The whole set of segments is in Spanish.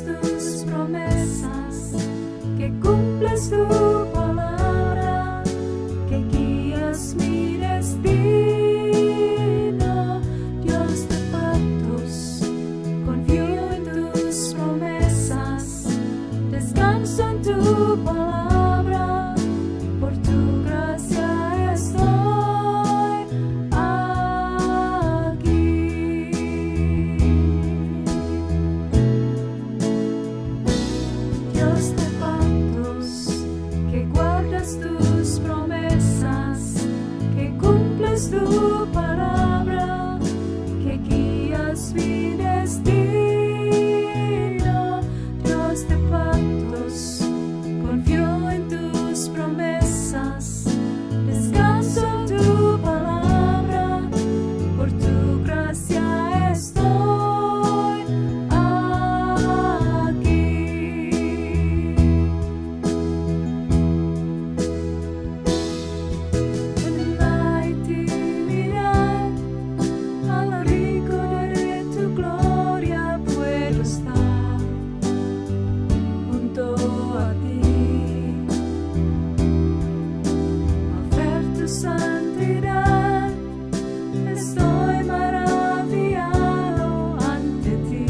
guardas tus promesas, que cumples tu palabra, que guías mi destino. Dios de pactos, confío en tus promesas, descanso en tu palabra, por tu gracia estoy aquí. Dios de pactos, que guardas tus promesas, que cumples tu palabra, que guías mi destino. Dios de pactos, confío en tus promesas, descanso en tu palabra, por tu gracia estoy aquí. En la intimidad, al abrigo de tu gloria puedo estar junto a ti. Al ver tu santidad, estoy maravillado ante ti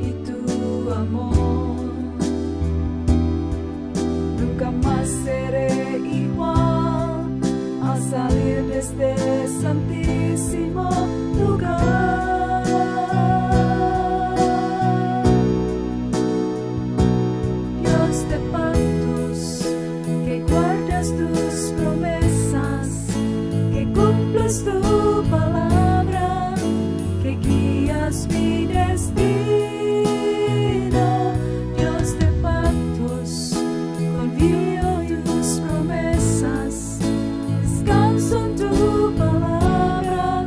y tu amor. Nunca más seré igual al salir de este santísimo lugar. Dios de pactos, que guardas tus promesas, que cumples tu palabra, que guías mi destino. Dios de pactos, confío en tus promesas, descanso en tu palabra,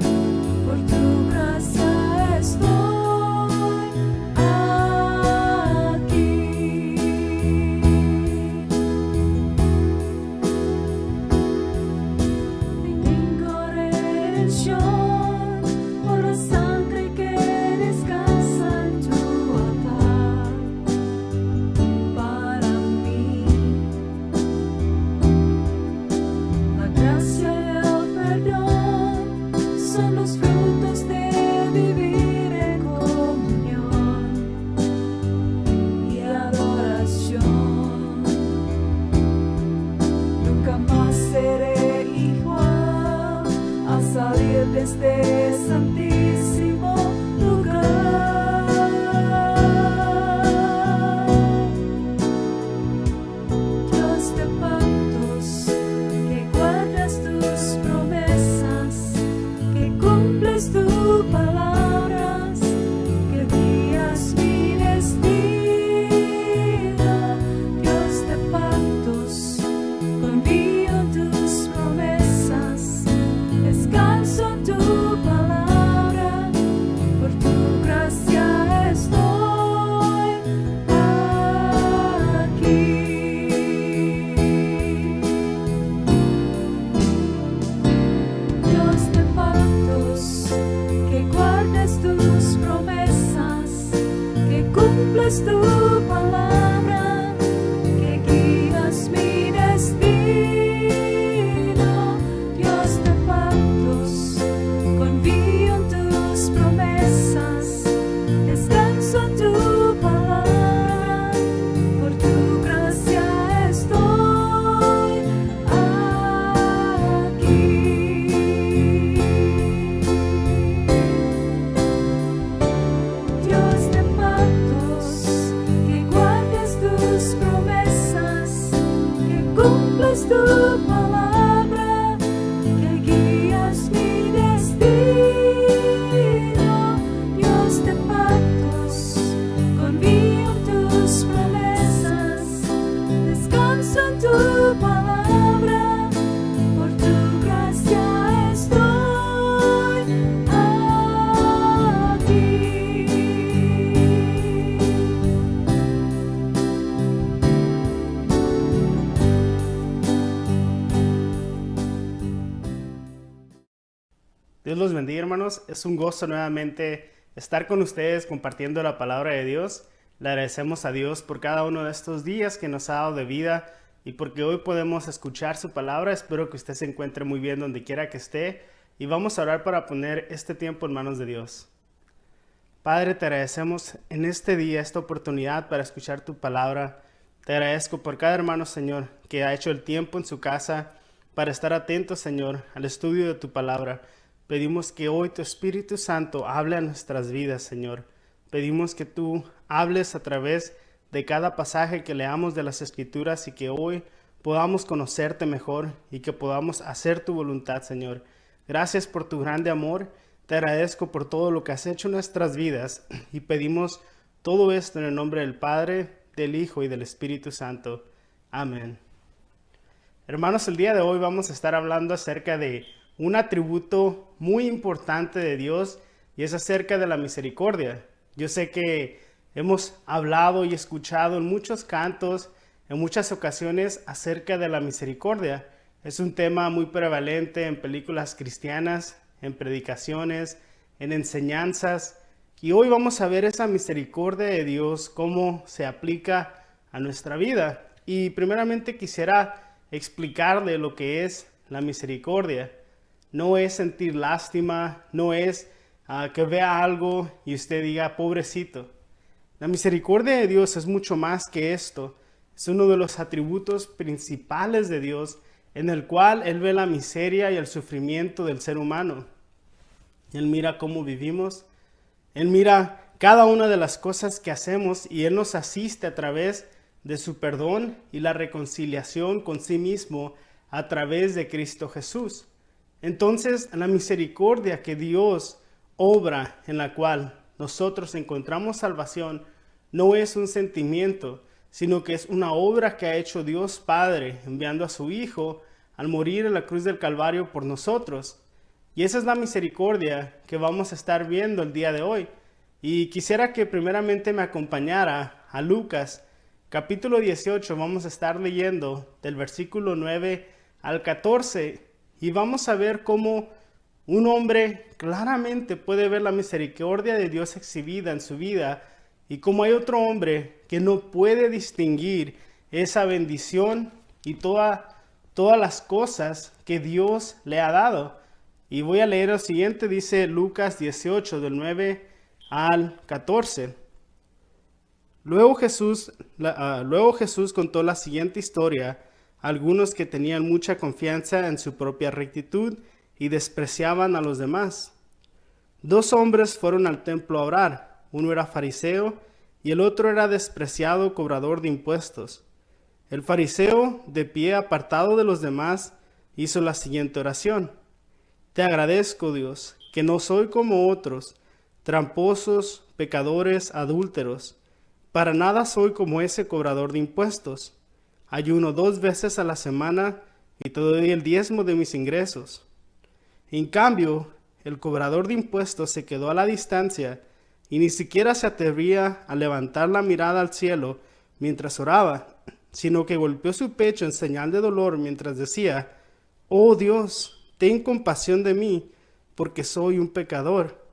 por tu gracia estoy aquí. Tengo redención por la sangre que descansa en tu altar para mí. La gracia y el perdón son los frutos de vivir en comunión y adoración. Nunca más seré igual al salir de este santísimo lugar. Dios de pactos, que guardas tus promesas, que cumples tu palabras, que guías mi destino. Dios de pactos, confío en tus promesas, descanso en tu palabra, por tu gracia estoy aquí. Dios de pactos, que guardas tus promesas, que cumples tu palabra, que guías mi destino. Dios de pactos, confío en tus promesas, descanso en tu palabra, por tu gracia estoy aquí. Dios de pactos, que guardas tus promesas, que cumples tu palabra, que guías mi destino. Dios de pactos, confío en tus promesas, descanso en tu palabra, por tu gracia estoy aquí. Dios los bendiga, hermanos. Es un gozo nuevamente estar con ustedes compartiendo la palabra de Dios. Le agradecemos a Dios por cada uno de estos días que nos ha dado de vida y porque hoy podemos escuchar su palabra. Espero que usted se encuentre muy bien donde quiera que esté y vamos a orar para poner este tiempo en manos de Dios. Padre, te agradecemos en este día esta oportunidad para escuchar tu palabra. Te agradezco por cada hermano, Señor, que ha hecho el tiempo en su casa para estar atento, Señor, al estudio de tu palabra. Pedimos que hoy tu Espíritu Santo hable a nuestras vidas, Señor. Pedimos que tú hables a través de cada pasaje que leamos de las Escrituras y que hoy podamos conocerte mejor y que podamos hacer tu voluntad, Señor. Gracias por tu grande amor. Te agradezco por todo lo que has hecho en nuestras vidas y pedimos todo esto en el nombre del Padre, del Hijo y del Espíritu Santo. Amén. Hermanos, el día de hoy vamos a estar hablando acerca de un atributo muy importante de Dios y es acerca de la misericordia. Yo sé que hemos hablado y escuchado en muchos cantos, en muchas ocasiones acerca de la misericordia. Es un tema muy prevalente en películas cristianas, en predicaciones, en enseñanzas. Y hoy vamos a ver esa misericordia de Dios, cómo se aplica a nuestra vida. Y primeramente quisiera explicarle lo que es la misericordia. No es sentir lástima, no es que vea algo y usted diga, pobrecito. La misericordia de Dios es mucho más que esto. Es uno de los atributos principales de Dios en el cual Él ve la miseria y el sufrimiento del ser humano. Él mira cómo vivimos, Él mira cada una de las cosas que hacemos y Él nos asiste a través de su perdón y la reconciliación con sí mismo a través de Cristo Jesús. Entonces, la misericordia que Dios obra en la cual nosotros encontramos salvación no es un sentimiento, sino que es una obra que ha hecho Dios Padre enviando a su Hijo al morir en la cruz del Calvario por nosotros. Y esa es la misericordia que vamos a estar viendo el día de hoy. Y quisiera que primeramente me acompañara a Lucas, capítulo 18. Vamos a estar leyendo del versículo 9 al 14. Y vamos a ver cómo un hombre claramente puede ver la misericordia de Dios exhibida en su vida. Y cómo hay otro hombre que no puede distinguir esa bendición y todas las cosas que Dios le ha dado. Y voy a leer lo siguiente, dice Lucas 18, del 9 al 14. Luego Jesús contó la siguiente historia a algunos que tenían mucha confianza en su propia rectitud y despreciaban a los demás. 2 hombres fueron al templo a orar. Uno era fariseo y el otro era despreciado cobrador de impuestos. El fariseo, de pie apartado de los demás, hizo la siguiente oración. Te agradezco, Dios, que no soy como otros, tramposos, pecadores, adúlteros. Para nada soy como ese cobrador de impuestos. Ayuno 2 veces a la semana y te doy el diezmo de mis ingresos. En cambio, el cobrador de impuestos se quedó a la distancia y ni siquiera se atrevía a levantar la mirada al cielo mientras oraba, sino que golpeó su pecho en señal de dolor mientras decía, «Oh Dios, ten compasión de mí, porque soy un pecador».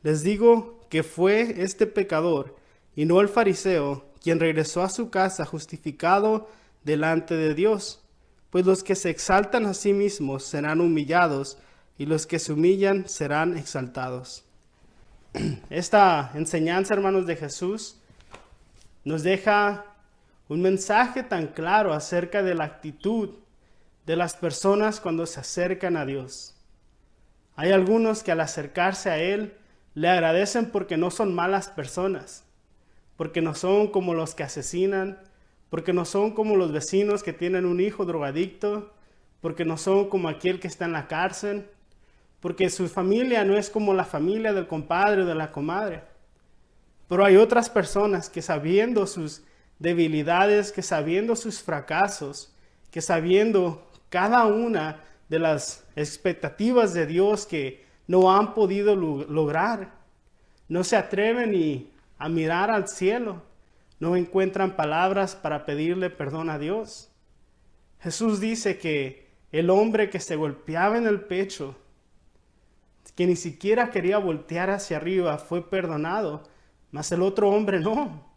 Les digo que fue este pecador, y no el fariseo, quien regresó a su casa justificado delante de Dios. Pues los que se exaltan a sí mismos serán humillados, y los que se humillan serán exaltados. Esta enseñanza, hermanos, de Jesús nos deja un mensaje tan claro acerca de la actitud de las personas cuando se acercan a Dios. Hay algunos que al acercarse a Él le agradecen porque no son malas personas, porque no son como los que asesinan, porque no son como los vecinos que tienen un hijo drogadicto, porque no son como aquel que está en la cárcel, porque su familia no es como la familia del compadre o de la comadre. Pero hay otras personas que sabiendo sus debilidades, que sabiendo sus fracasos, que sabiendo cada una de las expectativas de Dios que no han podido lograr, no se atreven ni a mirar al cielo, no encuentran palabras para pedirle perdón a Dios. Jesús dice que el hombre que se golpeaba en el pecho que ni siquiera quería voltear hacia arriba, fue perdonado, mas el otro hombre no.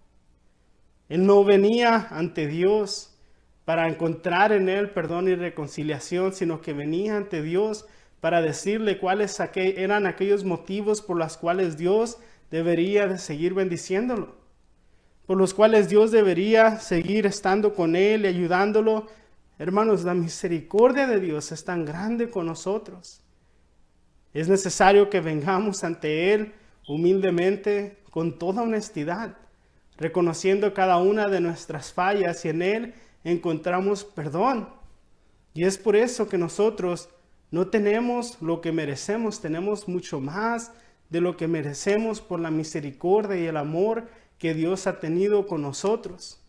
Él no venía ante Dios para encontrar en él perdón y reconciliación, sino que venía ante Dios para decirle cuáles eran aquellos motivos por los cuales Dios debería de seguir bendiciéndolo, por los cuales Dios debería seguir estando con él y ayudándolo. Hermanos, la misericordia de Dios es tan grande con nosotros. Es necesario que vengamos ante Él humildemente, con toda honestidad, reconociendo cada una de nuestras fallas, y en Él encontramos perdón. Y es por eso que nosotros no tenemos lo que merecemos, tenemos mucho más de lo que merecemos por la misericordia y el amor que Dios ha tenido con nosotros.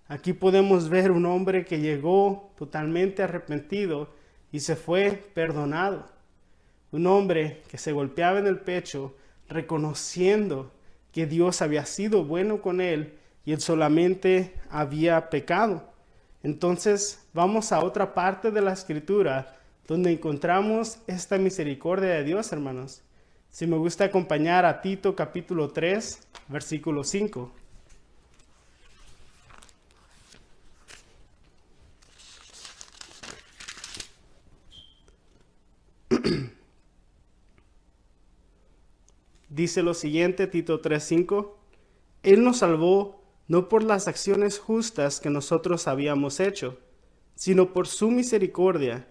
Aquí podemos ver un hombre que llegó totalmente arrepentido y se fue perdonado. Un hombre que se golpeaba en el pecho, reconociendo que Dios había sido bueno con él y él solamente había pecado. Entonces vamos a otra parte de la Escritura donde encontramos esta misericordia de Dios, hermanos. Si me gusta acompañar a Tito capítulo 3, versículo 5. Dice lo siguiente, Tito 3:5, Él nos salvó no por las acciones justas que nosotros habíamos hecho, sino por su misericordia.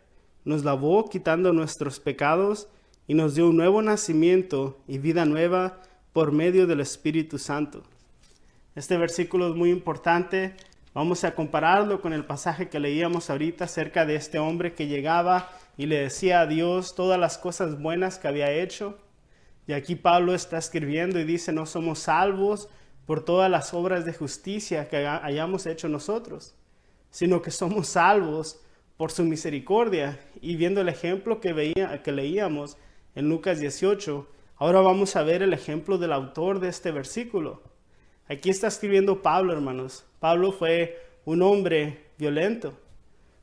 Nos lavó quitando nuestros pecados y nos dio un nuevo nacimiento y vida nueva por medio del Espíritu Santo. Este versículo es muy importante. Vamos a compararlo con el pasaje que leíamos ahorita acerca de este hombre que llegaba y le decía a Dios todas las cosas buenas que había hecho. Y aquí Pablo está escribiendo y dice, no somos salvos por todas las obras de justicia que hayamos hecho nosotros, sino que somos salvos por su misericordia. Y viendo el ejemplo que leíamos en Lucas 18, ahora vamos a ver el ejemplo del autor de este versículo. Aquí está escribiendo Pablo, hermanos. Pablo fue un hombre violento,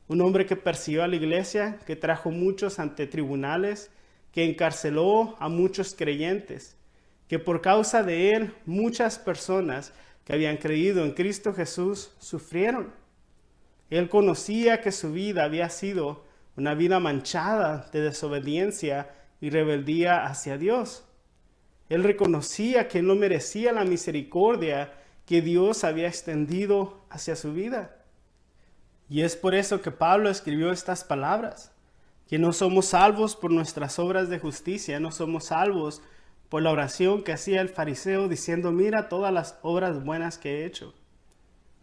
un hombre que persiguió a la iglesia, que trajo muchos ante tribunales, que encarceló a muchos creyentes, que por causa de él muchas personas que habían creído en Cristo Jesús sufrieron. Él conocía que su vida había sido una vida manchada de desobediencia y rebeldía hacia Dios. Él reconocía que él no merecía la misericordia que Dios había extendido hacia su vida. Y es por eso que Pablo escribió estas palabras, que no somos salvos por nuestras obras de justicia, no somos salvos por la oración que hacía el fariseo diciendo, mira todas las obras buenas que he hecho.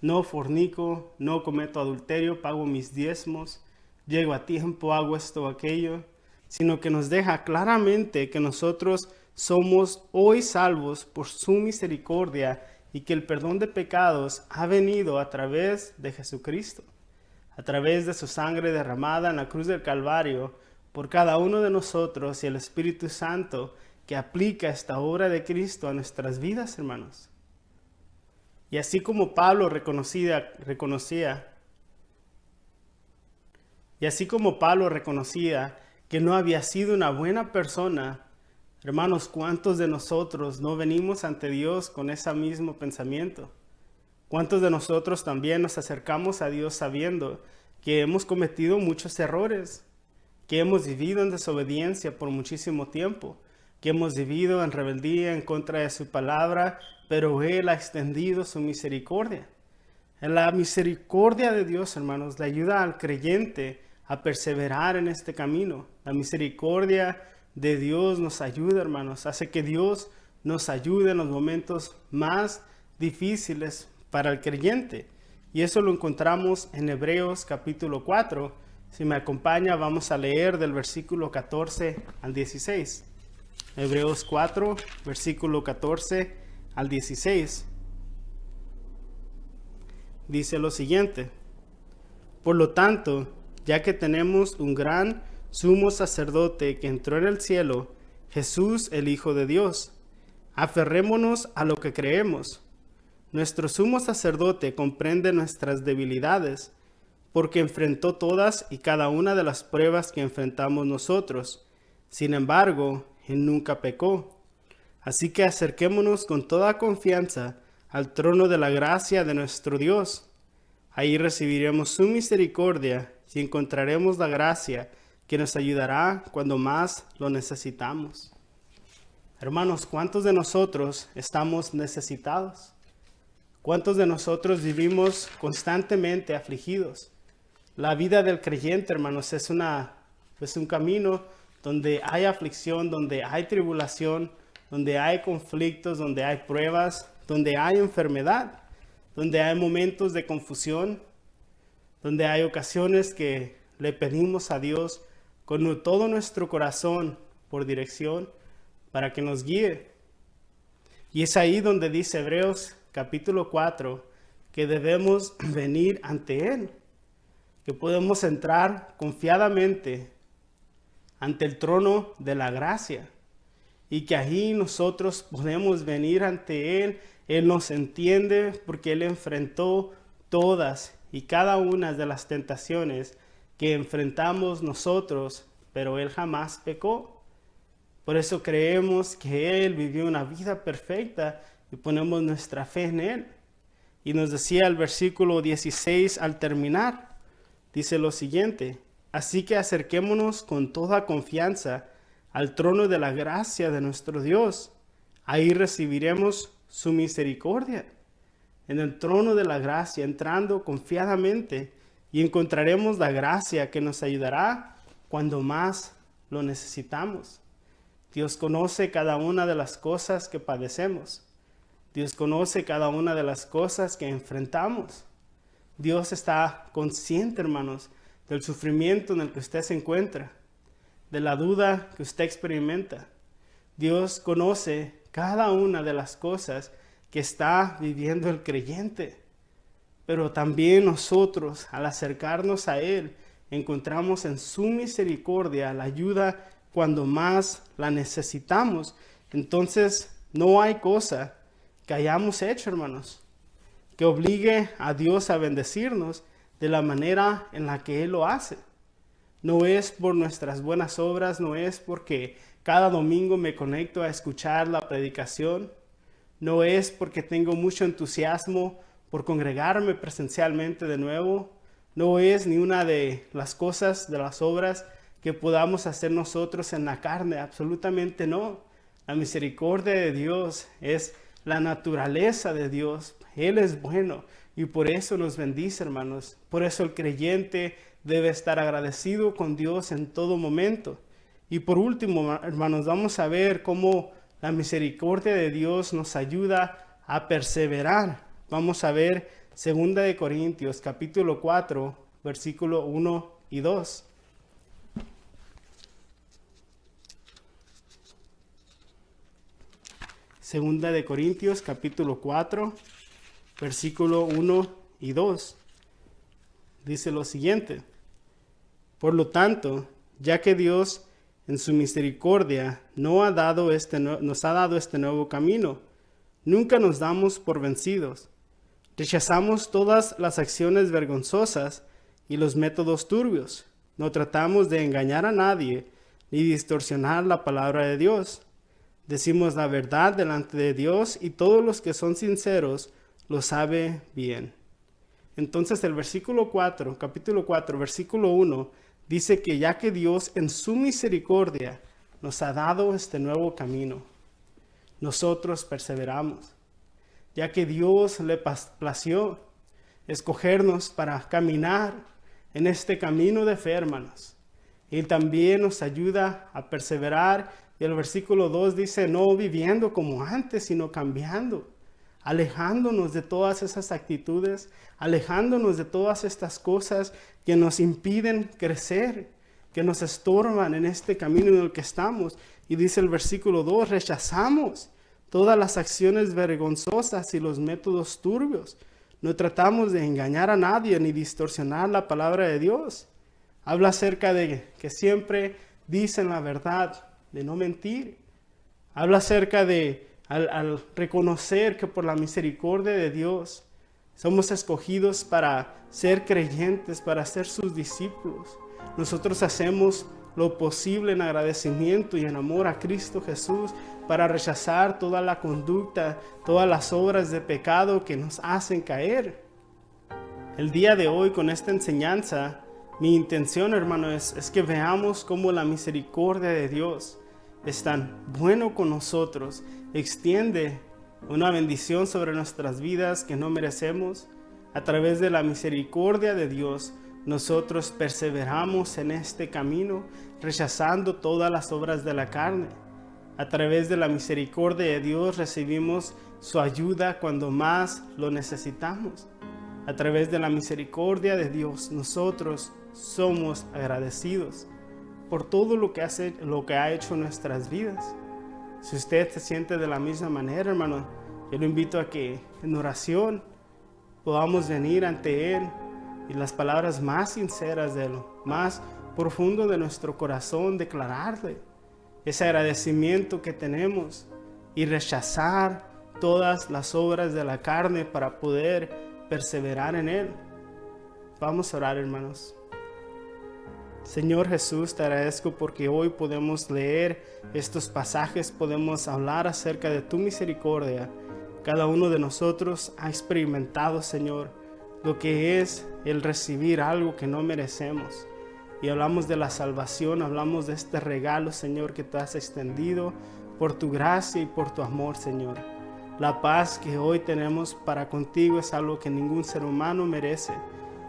No fornico, no cometo adulterio, pago mis diezmos, llego a tiempo, hago esto o aquello, sino que nos deja claramente que nosotros somos hoy salvos por su misericordia y que el perdón de pecados ha venido a través de Jesucristo, a través de su sangre derramada en la cruz del Calvario por cada uno de nosotros y el Espíritu Santo que aplica esta obra de Cristo a nuestras vidas, hermanos. Y así como Pablo reconocía que no había sido una buena persona, hermanos, ¿cuántos de nosotros no venimos ante Dios con ese mismo pensamiento? ¿Cuántos de nosotros también nos acercamos a Dios sabiendo que hemos cometido muchos errores, que hemos vivido en desobediencia por muchísimo tiempo, que hemos vivido en rebeldía en contra de su palabra, pero Él ha extendido su misericordia? En la misericordia de Dios, hermanos, le ayuda al creyente a perseverar en este camino. La misericordia de Dios nos ayuda, hermanos, hace que Dios nos ayude en los momentos más difíciles para el creyente. Y eso lo encontramos en Hebreos capítulo 4. Si me acompaña, vamos a leer del versículo 14 al 16. Hebreos 4, versículo 14 al 16. Dice lo siguiente: por lo tanto, ya que tenemos un gran sumo sacerdote que entró en el cielo, Jesús el Hijo de Dios, aferrémonos a lo que creemos. Nuestro sumo sacerdote comprende nuestras debilidades, porque enfrentó todas y cada una de las pruebas que enfrentamos nosotros. Sin embargo, Él nunca pecó. Así que acerquémonos con toda confianza al trono de la gracia de nuestro Dios. Ahí recibiremos su misericordia y encontraremos la gracia que nos ayudará cuando más lo necesitamos. Hermanos, ¿cuántos de nosotros estamos necesitados? ¿Cuántos de nosotros vivimos constantemente afligidos? La vida del creyente, hermanos, es un camino donde hay aflicción, donde hay tribulación, donde hay conflictos, donde hay pruebas, donde hay enfermedad, donde hay momentos de confusión, donde hay ocasiones que le pedimos a Dios con todo nuestro corazón por dirección para que nos guíe. Y es ahí donde dice Hebreos capítulo 4 que debemos venir ante Él, que podemos entrar confiadamente ante el trono de la gracia y que ahí nosotros podemos venir ante Él. Él nos entiende porque Él enfrentó todas y cada una de las tentaciones que enfrentamos nosotros, pero Él jamás pecó. Por eso creemos que Él vivió una vida perfecta y ponemos nuestra fe en Él. Y nos decía el versículo 16 al terminar, dice lo siguiente: así que acerquémonos con toda confianza al trono de la gracia de nuestro Dios. Ahí recibiremos su misericordia. En el trono de la gracia, entrando confiadamente, y encontraremos la gracia que nos ayudará cuando más lo necesitamos. Dios conoce cada una de las cosas que padecemos. Dios conoce cada una de las cosas que enfrentamos. Dios está consciente, hermanos, del sufrimiento en el que usted se encuentra, de la duda que usted experimenta. Dios conoce cada una de las cosas que está viviendo el creyente. Pero también nosotros, al acercarnos a Él, encontramos en su misericordia la ayuda cuando más la necesitamos. Entonces, no hay cosa que hayamos hecho, hermanos, que obligue a Dios a bendecirnos de la manera en la que Él lo hace. No es por nuestras buenas obras, no es porque cada domingo me conecto a escuchar la predicación, no es porque tengo mucho entusiasmo por congregarme presencialmente de nuevo, no es ni una de las cosas, de las obras que podamos hacer nosotros en la carne, absolutamente no. La misericordia de Dios es la naturaleza de Dios. Él es bueno y por eso nos bendice, hermanos. Por eso el creyente debe estar agradecido con Dios en todo momento. Y por último, hermanos, vamos a ver cómo la misericordia de Dios nos ayuda a perseverar. Vamos a ver 2 de Corintios, capítulo 4, versículo 1 y 2. Segunda de Corintios, capítulo 4, versículo 1 y 2. Dice lo siguiente: por lo tanto, ya que Dios en su misericordia nos ha dado este nuevo camino, nunca nos damos por vencidos. Rechazamos todas las acciones vergonzosas y los métodos turbios. No tratamos de engañar a nadie ni distorsionar la palabra de Dios. Decimos la verdad delante de Dios y todos los que son sinceros lo saben bien. Entonces el versículo 4, capítulo 4, versículo 1, dice que ya que Dios en su misericordia nos ha dado este nuevo camino, nosotros perseveramos. Ya que Dios le plació escogernos para caminar en este camino de fe, hermanos. Él también nos ayuda a perseverar. Y el versículo 2 dice, no viviendo como antes, sino cambiando, alejándonos de todas esas actitudes, alejándonos de todas estas cosas que nos impiden crecer, que nos estorban en este camino en el que estamos. Y dice el versículo 2, rechazamos todas las acciones vergonzosas y los métodos turbios. No tratamos de engañar a nadie ni distorsionar la palabra de Dios. Habla acerca de que siempre dicen la verdad, de no mentir. Habla acerca de al reconocer que por la misericordia de Dios somos escogidos para ser creyentes, para ser sus discípulos. Nosotros hacemos lo posible en agradecimiento y en amor a Cristo Jesús, para rechazar toda la conducta, todas las obras de pecado que nos hacen caer. El día de hoy, con esta enseñanza, mi intención, hermano, es que veamos cómo la misericordia de Dios es tan bueno con nosotros, extiende una bendición sobre nuestras vidas que no merecemos. A través de la misericordia de Dios, nosotros perseveramos en este camino, rechazando todas las obras de la carne. A través de la misericordia de Dios recibimos su ayuda cuando más lo necesitamos. A través de la misericordia de Dios, nosotros somos agradecidos por todo lo que ha hecho en nuestras vidas. Si usted se siente de la misma manera, hermano, yo lo invito a que en oración podamos venir ante Él y las palabras más sinceras de lo más profundo de nuestro corazón declararle ese agradecimiento que tenemos y rechazar todas las obras de la carne para poder perseverar en Él. Vamos a orar, hermanos. Señor Jesús, te agradezco porque hoy podemos leer estos pasajes, podemos hablar acerca de tu misericordia. Cada uno de nosotros ha experimentado, Señor, lo que es el recibir algo que no merecemos. Y hablamos de la salvación, hablamos de este regalo, Señor, que tú has extendido por tu gracia y por tu amor, Señor. La paz que hoy tenemos para contigo es algo que ningún ser humano merece,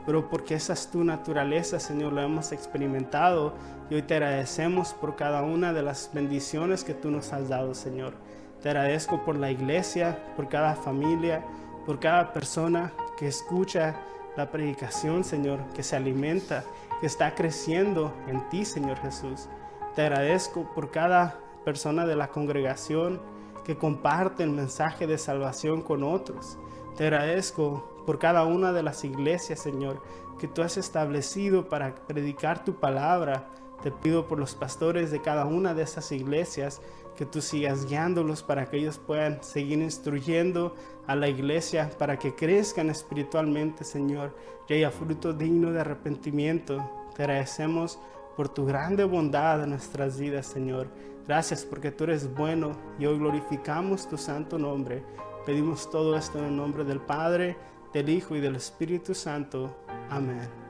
pero porque esa es tu naturaleza, Señor, lo hemos experimentado y hoy te agradecemos por cada una de las bendiciones que tú nos has dado, Señor. Te agradezco por la iglesia, por cada familia, por cada persona que escucha la predicación, Señor, que se alimenta, que está creciendo en ti, Señor Jesús. Te agradezco por cada persona de la congregación que comparte el mensaje de salvación con otros. Te agradezco por cada una de las iglesias, Señor, que tú has establecido para predicar tu palabra. Te pido por los pastores de cada una de esas iglesias que tú sigas guiándolos para que ellos puedan seguir instruyendo a la iglesia para que crezcan espiritualmente, Señor, y haya fruto digno de arrepentimiento. Te agradecemos por tu grande bondad en nuestras vidas, Señor. Gracias porque tú eres bueno y hoy glorificamos tu santo nombre. Pedimos todo esto en el nombre del Padre, del Hijo y del Espíritu Santo. Amén.